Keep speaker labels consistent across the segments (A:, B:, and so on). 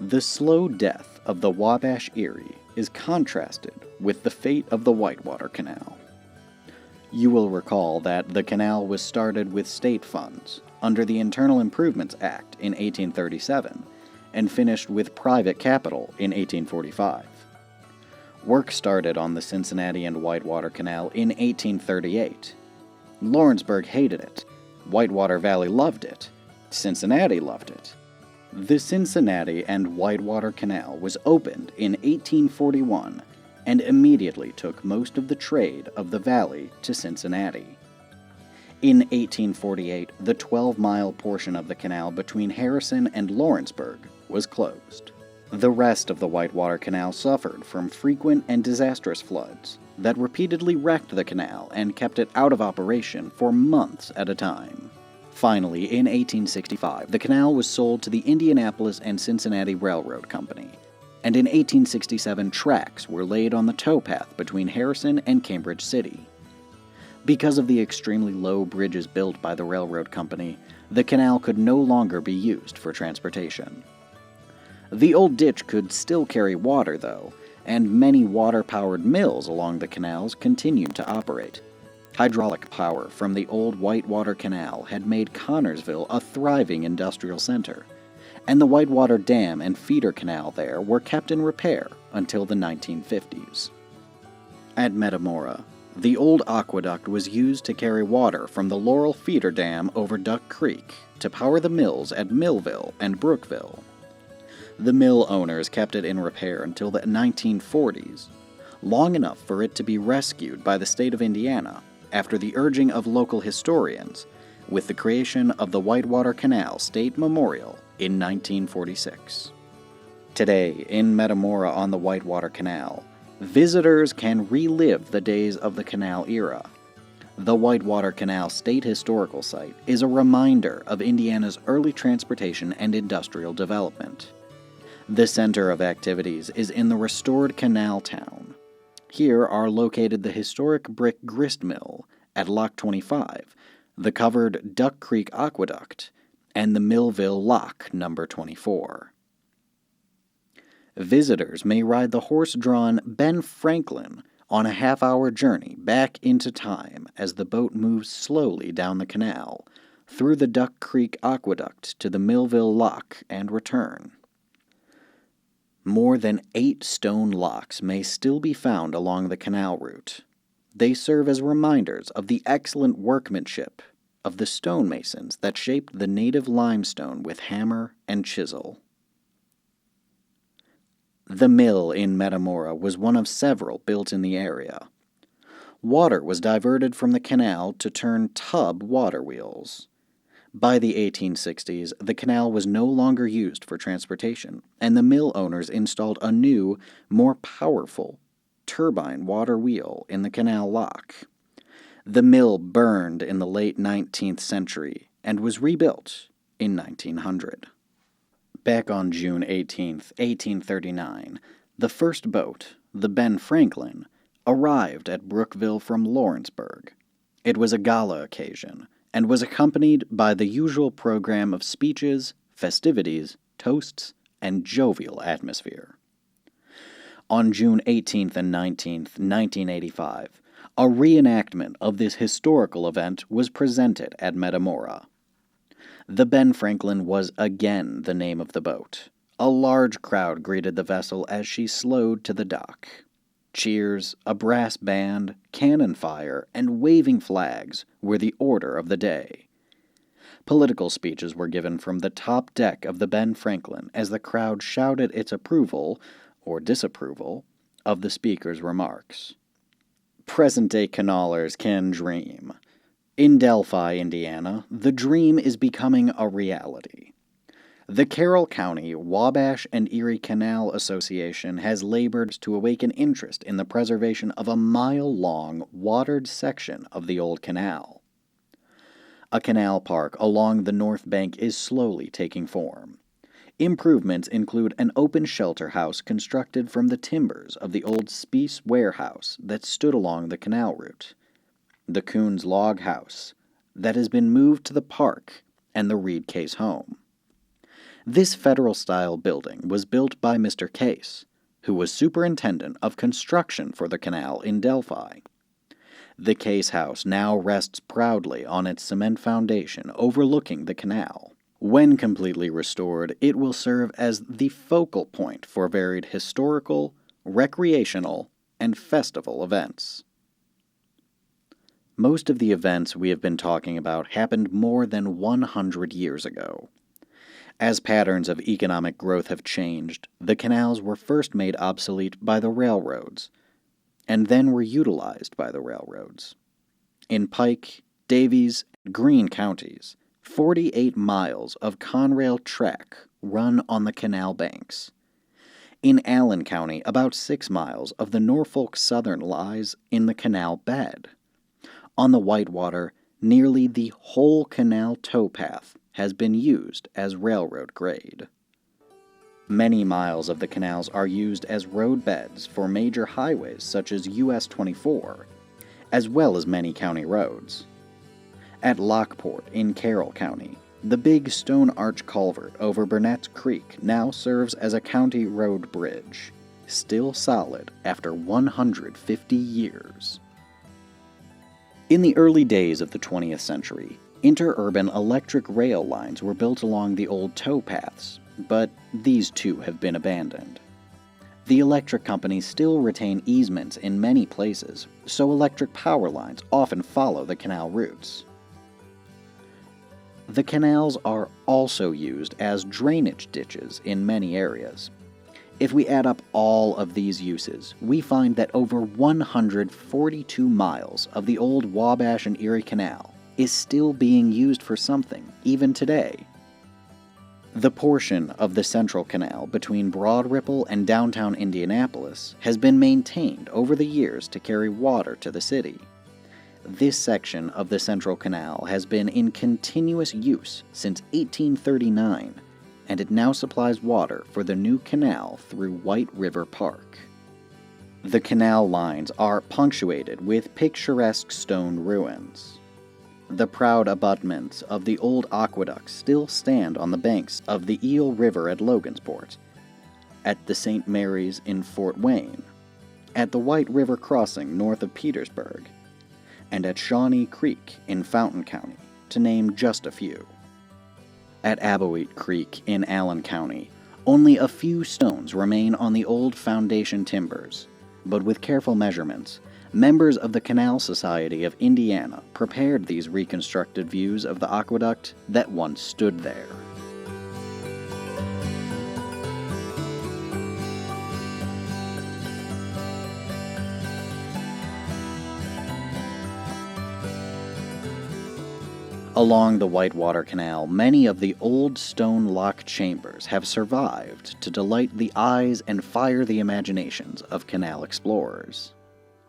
A: The slow death of the Wabash Erie is contrasted with the fate of the Whitewater Canal. You will recall that the canal was started with state funds under the Internal Improvements Act in 1837 and finished with private capital in 1845. Work started on the Cincinnati and Whitewater Canal in 1838. Lawrenceburg hated it. Whitewater Valley loved it. Cincinnati loved it. The Cincinnati and Whitewater Canal was opened in 1841 and immediately took most of the trade of the valley to Cincinnati. In 1848, the 12-mile portion of the canal between Harrison and Lawrenceburg was closed. The rest of the Whitewater Canal suffered from frequent and disastrous floods that repeatedly wrecked the canal and kept it out of operation for months at a time. Finally, in 1865, the canal was sold to the Indianapolis and Cincinnati Railroad Company, and in 1867 tracks were laid on the towpath between Harrison and Cambridge City. Because of the extremely low bridges built by the railroad company, the canal could no longer be used for transportation. The old ditch could still carry water, though, and many water-powered mills along the canals continued to operate. Hydraulic power from the old Whitewater Canal had made Connorsville a thriving industrial center, and the Whitewater Dam and feeder canal there were kept in repair until the 1950s. At Metamora, the old aqueduct was used to carry water from the Laurel Feeder Dam over Duck Creek to power the mills at Millville and Brookville. The mill owners kept it in repair until the 1940s, long enough for it to be rescued by the state of Indiana after the urging of local historians, with the creation of the Whitewater Canal State Memorial in 1946. Today, in Metamora on the Whitewater Canal, visitors can relive the days of the canal era. The Whitewater Canal State Historical Site is a reminder of Indiana's early transportation and industrial development. The center of activities is in the restored Canal Town. Here are located the historic brick grist mill at Lock 25, the covered Duck Creek Aqueduct, and the Millville Lock No. 24. Visitors may ride the horse-drawn Ben Franklin on a half-hour journey back into time as the boat moves slowly down the canal, through the Duck Creek Aqueduct to the Millville Lock and return. More than 8 stone locks may still be found along the canal route. They serve as reminders of the excellent workmanship of the stonemasons that shaped the native limestone with hammer and chisel. The mill in Metamora was one of several built in the area. Water was diverted from the canal to turn tub water wheels. By the 1860s, the canal was no longer used for transportation, and the mill owners installed a new, more powerful turbine water wheel in the canal lock. The mill burned in the late 19th century and was rebuilt in 1900. Back on June 18, 1839, the first boat, the Ben Franklin, arrived at Brookville from Lawrenceburg. It was a gala occasion, and was accompanied by the usual program of speeches, festivities, toasts, and jovial atmosphere. On June 18th and 19th, 1985, a reenactment of this historical event was presented at Metamora. The Ben Franklin was again the name of the boat. A large crowd greeted the vessel as she slowed to the dock. Cheers, a brass band, cannon fire, and waving flags were the order of the day. Political speeches were given from the top deck of the Ben Franklin as the crowd shouted its approval, or disapproval, of the speaker's remarks. Present-day canalers can dream. In Delphi, Indiana, the dream is becoming a reality. The Carroll County Wabash and Erie Canal Association has labored to awaken interest in the preservation of a mile-long, watered section of the old canal. A canal park along the north bank is slowly taking form. Improvements include an open shelter house constructed from the timbers of the old Speece warehouse that stood along the canal route, the Coons Log House that has been moved to the park, and the Reed Case Home. This federal-style building was built by Mr. Case, who was superintendent of construction for the canal in Delphi. The Case House now rests proudly on its cement foundation overlooking the canal. When completely restored, it will serve as the focal point for varied historical, recreational, and festival events. Most of the events we have been talking about happened more than 100 years ago. As patterns of economic growth have changed, the canals were first made obsolete by the railroads, and then were utilized by the railroads. In Pike, Davies, and Greene counties, 48 miles of Conrail track run on the canal banks. In Allen County, about 6 miles of the Norfolk Southern lies in the canal bed. On the Whitewater, nearly the whole canal towpath has been used as railroad grade. Many miles of the canals are used as road beds for major highways such as US 24, as well as many county roads. At Lockport in Carroll County, the big stone arch culvert over Burnett's Creek now serves as a county road bridge, still solid after 150 years. In the early days of the 20th century, interurban electric rail lines were built along the old towpaths, but these too have been abandoned. The electric companies still retain easements in many places, so electric power lines often follow the canal routes. The canals are also used as drainage ditches in many areas. If we add up all of these uses, we find that over 142 miles of the old Wabash and Erie Canal is still being used for something, even today. The portion of the Central Canal between Broad Ripple and downtown Indianapolis has been maintained over the years to carry water to the city. This section of the Central Canal has been in continuous use since 1839, and it now supplies water for the new canal through White River Park. The canal lines are punctuated with picturesque stone ruins. The proud abutments of the old aqueducts still stand on the banks of the Eel River at Logansport, at the St. Mary's in Fort Wayne, at the White River Crossing north of Petersburg, and at Shawnee Creek in Fountain County, to name just a few. At Aboit Creek in Allen County, only a few stones remain on the old foundation timbers, but with careful measurements, members of the Canal Society of Indiana prepared these reconstructed views of the aqueduct that once stood there. Along the Whitewater Canal, many of the old stone lock chambers have survived to delight the eyes and fire the imaginations of canal explorers.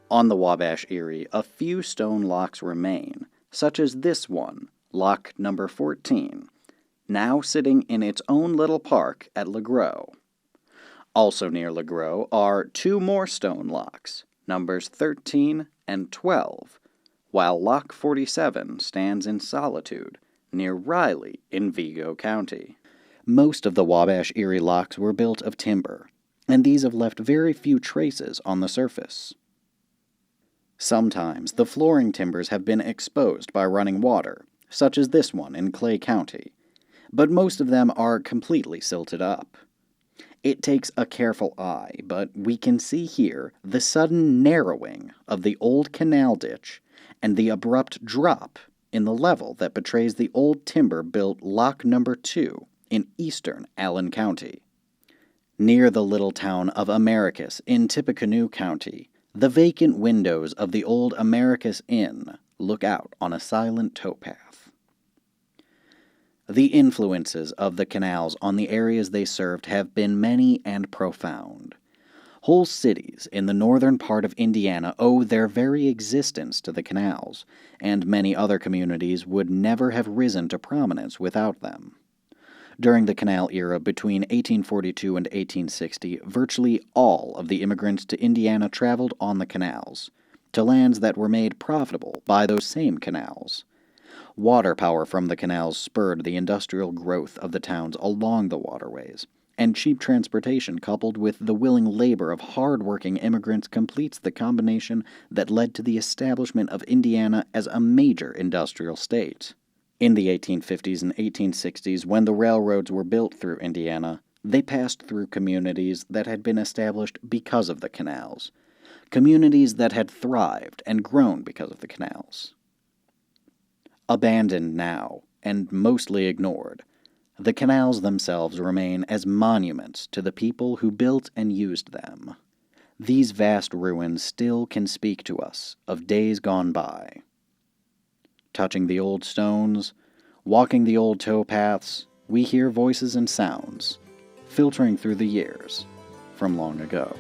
A: On the Wabash Erie, a few stone locks remain, such as this one, lock number 14, now sitting in its own little park at LeGros. Also near LeGros are 2 more stone locks, numbers 13 and 12, while Lock 47 stands in solitude near Riley in Vigo County. Most of the Wabash Erie locks were built of timber, and these have left very few traces on the surface. Sometimes the flooring timbers have been exposed by running water, such as this one in Clay County, but most of them are completely silted up. It takes a careful eye, but we can see here the sudden narrowing of the old canal ditch and the abrupt drop in the level that betrays the old timber-built lock number 2 in eastern Allen County. Near the little town of Americus in Tippecanoe County, the vacant windows of the old Americus Inn look out on a silent towpath. The influences of the canals on the areas they served have been many and profound. Whole cities in the northern part of Indiana owe their very existence to the canals, and many other communities would never have risen to prominence without them. During the canal era between 1842 and 1860, virtually all of the immigrants to Indiana traveled on the canals, to lands that were made profitable by those same canals. Water power from the canals spurred the industrial growth of the towns along the waterways, and cheap transportation coupled with the willing labor of hard-working immigrants completes the combination that led to the establishment of Indiana as a major industrial state. In the 1850s and 1860s, when the railroads were built through Indiana, they passed through communities that had been established because of the canals, communities that had thrived and grown because of the canals. Abandoned now, and mostly ignored, the canals themselves remain as monuments to the people who built and used them. These vast ruins still can speak to us of days gone by. Touching the old stones, walking the old towpaths, we hear voices and sounds, filtering through the years from long ago.